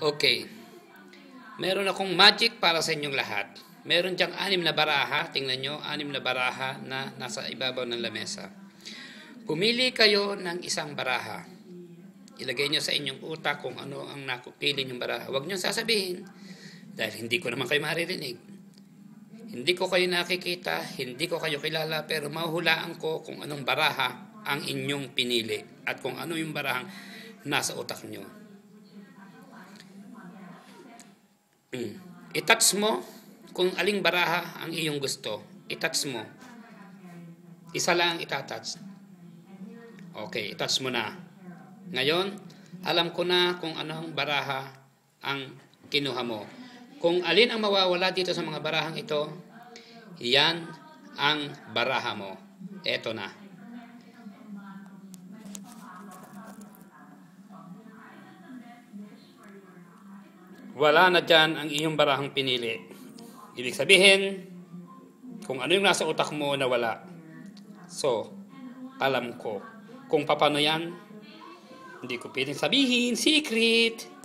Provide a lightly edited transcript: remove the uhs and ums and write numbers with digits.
Okay. Meron akong magic para sa inyong lahat. Meron diyang 6 na baraha. Tingnan nyo, 6 na baraha na nasa ibabaw ng lamesa. Pumili kayo ng isang baraha. Ilagay nyo sa inyong utak kung ano ang nakupili nyong baraha. Huwag nyo sasabihin dahil hindi ko naman kayo maririnig. Hindi ko kayo nakikita, hindi ko kayo kilala, pero mahuhulaan ko kung anong baraha ang inyong pinili at kung ano yung barahang nasa utak nyo. I-touch mo kung aling baraha ang iyong gusto. I-touch mo. Isa lang itatouch. Okay, i-touch mo na. Ngayon, alam ko na kung anong baraha ang kinuha mo. Kung alin ang mawawala dito sa mga barahang ito, yan ang baraha mo. Eto na. Wala na dyan ang iyong barahang pinili. Ibig sabihin, kung ano yung nasa utak mo na wala. So, alam ko. Kung paano yan, hindi ko pwedeng sabihin. Secret!